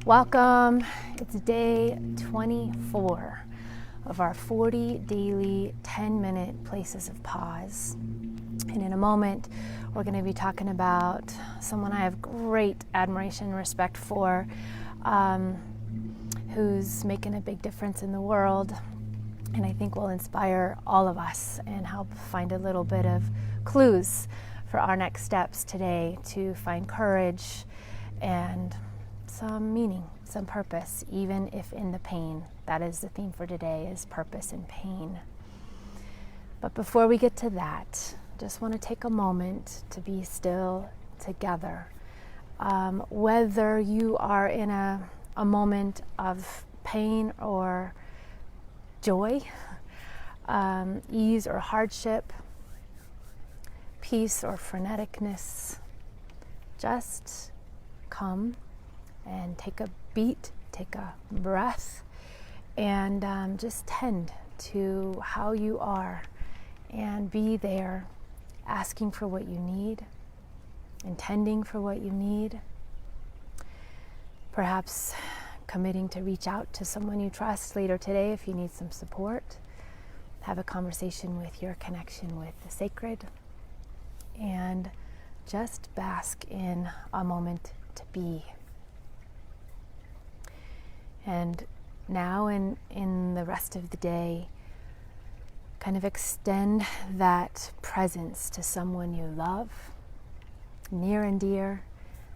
Welcome. It's day 24 of our 40 daily 10-minute places of pause. And in a moment, we're going to be talking about someone I have great admiration and respect for, who's making a big difference in the world, and I think will inspire all of us and help find a little bit of clues for our next steps today to find courage and some meaning, some purpose, even if in the pain. That is the theme for today, is purpose in pain. But before we get to that, just want to take a moment to be still together. Whether you are in a moment of pain or joy, ease or hardship, peace or freneticness, just come and take a beat, take a breath, and just tend to how you are and be there, asking for what you need, intending for what you need, perhaps committing to reach out to someone you trust later today if you need some support. Have a conversation with your connection with the sacred, and just bask in a moment to be. And now in the rest of the day, kind of extend that presence to someone you love, near and dear,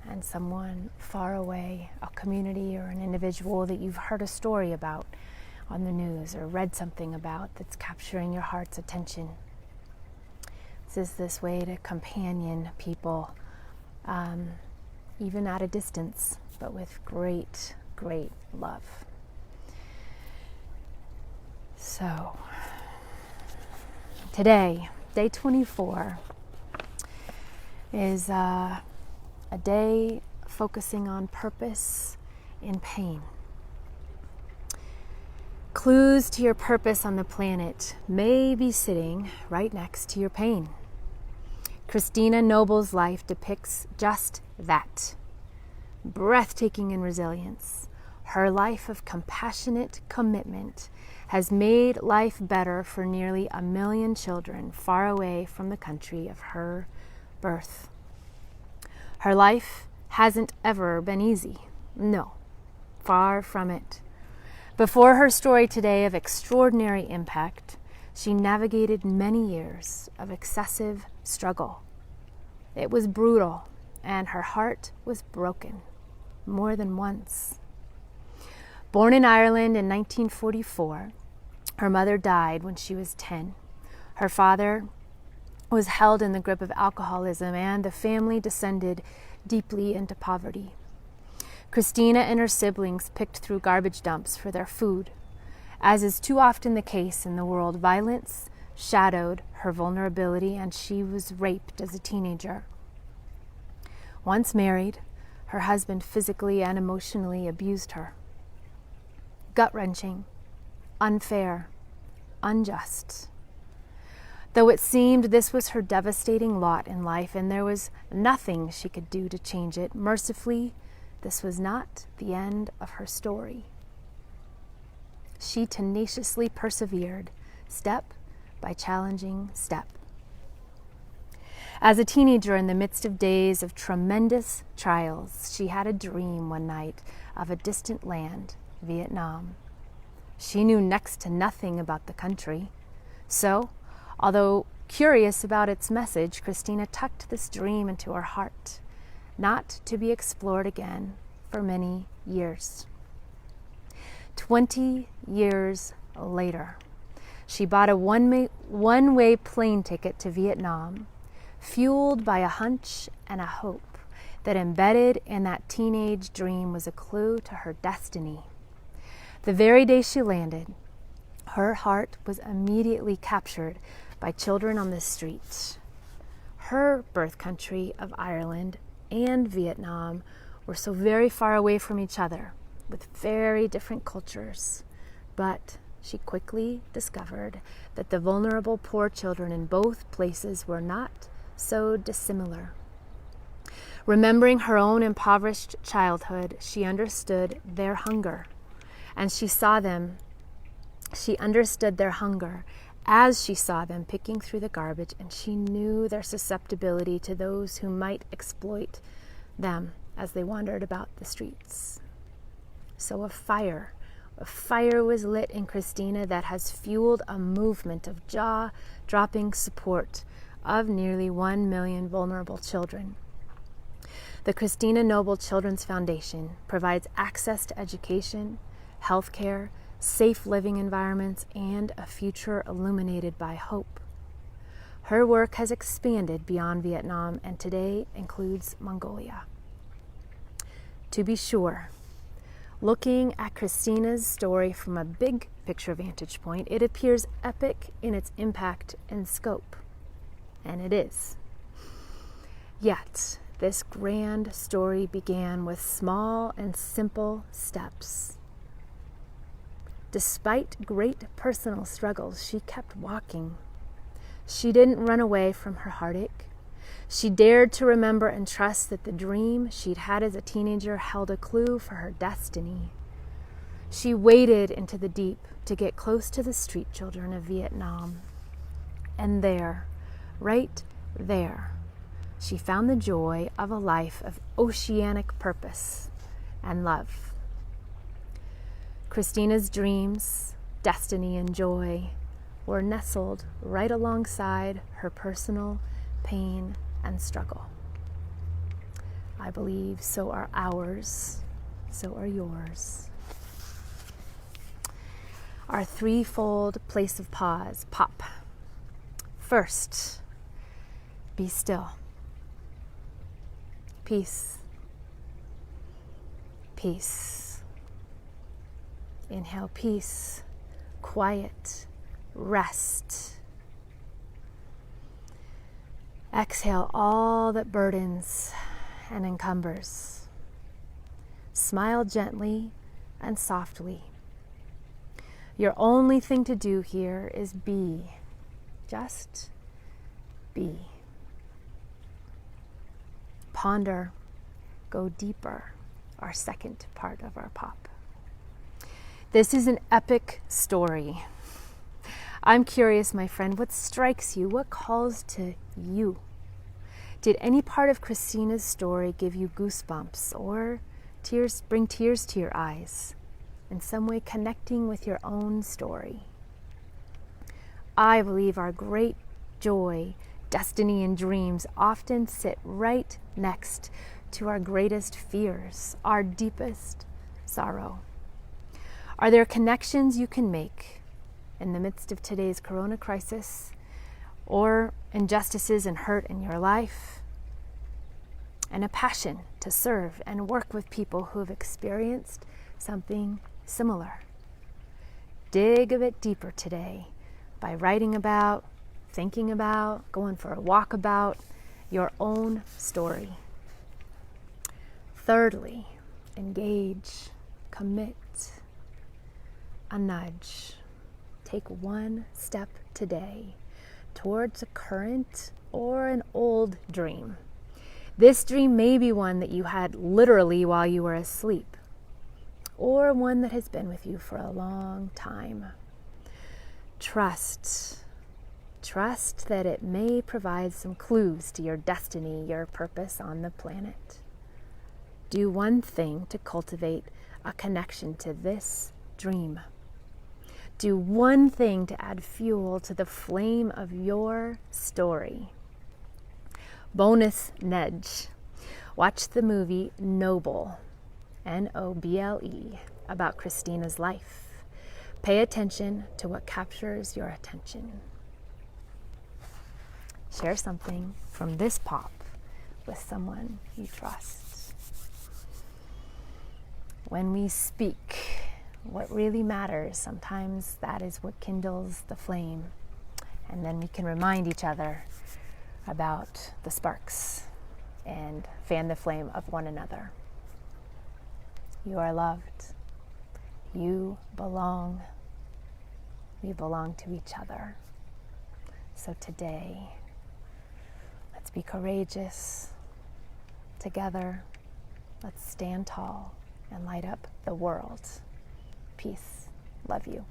and someone far away, a community or an individual that you've heard a story about on the news or read something about that's capturing your heart's attention. This is this way to companion people, even at a distance, but with great love. So, today, day 24, is a day focusing on purpose in pain. Clues to your purpose on the planet may be sitting right next to your pain. Christina Noble's life depicts just that. Breathtaking in resilience, her life of compassionate commitment has made life better for nearly 1 million children far away from the country of her birth. Her life hasn't ever been easy. No, far from it. Before her story today of extraordinary impact, she navigated many years of excessive struggle. It was brutal, and her heart was broken more than once. Born in Ireland in 1944, her mother died when she was 10. Her father was held in the grip of alcoholism, and the family descended deeply into poverty. Christina and her siblings picked through garbage dumps for their food. As is too often the case in the world, violence shadowed her vulnerability, and she was raped as a teenager. Once married, her husband physically and emotionally abused her. Gut-wrenching, unfair, unjust. Though it seemed this was her devastating lot in life and there was nothing she could do to change it, mercifully, this was not the end of her story. She tenaciously persevered, step by challenging step. As a teenager, in the midst of days of tremendous trials, she had a dream one night of a distant land, Vietnam. She knew next to nothing about the country. So, although curious about its message, Christina tucked this dream into her heart, not to be explored again for many years. 20 years later, she bought a one-way plane ticket to Vietnam, fueled by a hunch and a hope that embedded in that teenage dream was a clue to her destiny. The very day she landed, her heart was immediately captured by children on the streets. Her birth country of Ireland and Vietnam were so very far away from each other, with very different cultures. But she quickly discovered that the vulnerable poor children in both places were not so dissimilar. Remembering her own impoverished childhood, she understood their hunger, and she understood their hunger as she saw them picking through the garbage, and she knew their susceptibility to those who might exploit them as they wandered about the streets. So a fire was lit in Christina that has fueled a movement of jaw-dropping support of nearly 1 million vulnerable children. The Christina Noble Children's Foundation provides access to education, healthcare, safe living environments, and a future illuminated by hope. Her work has expanded beyond Vietnam and today includes Mongolia. To be sure, looking at Christina's story from a big picture vantage point, it appears epic in its impact and scope. And it is. Yet, this grand story began with small and simple steps. Despite great personal struggles, she kept walking. She didn't run away from her heartache. She dared to remember and trust that the dream she'd had as a teenager held a clue for her destiny. She waded into the deep to get close to the street children of Vietnam. And there, right there, she found the joy of a life of oceanic purpose and love. Christina's dreams, destiny, and joy were nestled right alongside her personal pain and struggle. I believe so are ours, so are yours. Our threefold place of pause, pop. First, be still. Peace. Peace. Inhale peace, quiet, rest. Exhale all that burdens and encumbers. Smile gently and softly. Your only thing to do here is be. Just be. Ponder, go deeper, our second part of our pop. This is an epic story. I'm curious, my friend, what strikes you? What calls to you? Did any part of Christina's story give you goosebumps or bring tears to your eyes, in some way connecting with your own story? I believe our great joy, destiny, and dreams often sit right next to our greatest fears, our deepest sorrow. Are there connections you can make in the midst of today's corona crisis or injustices and hurt in your life? And a passion to serve and work with people who have experienced something similar. Dig a bit deeper today by writing about, thinking about, going for a walk about your own story. Thirdly, engage, commit, a nudge. Take one step today towards a current or an old dream. This dream may be one that you had literally while you were asleep, or one that has been with you for a long time. Trust that it may provide some clues to your destiny, your purpose on the planet. Do one thing to cultivate a connection to this dream. Do one thing to add fuel to the flame of your story. Bonus nudge. Watch the movie Noble, Noble, about Christina's life. Pay attention to what captures your attention. Share something from this pop with someone you trust. When we speak what really matters, sometimes that is what kindles the flame. And then we can remind each other about the sparks and fan the flame of one another. You are loved. You belong. We belong to each other. So today, let's be courageous Together, let's stand tall and light up the world. Peace. Love you.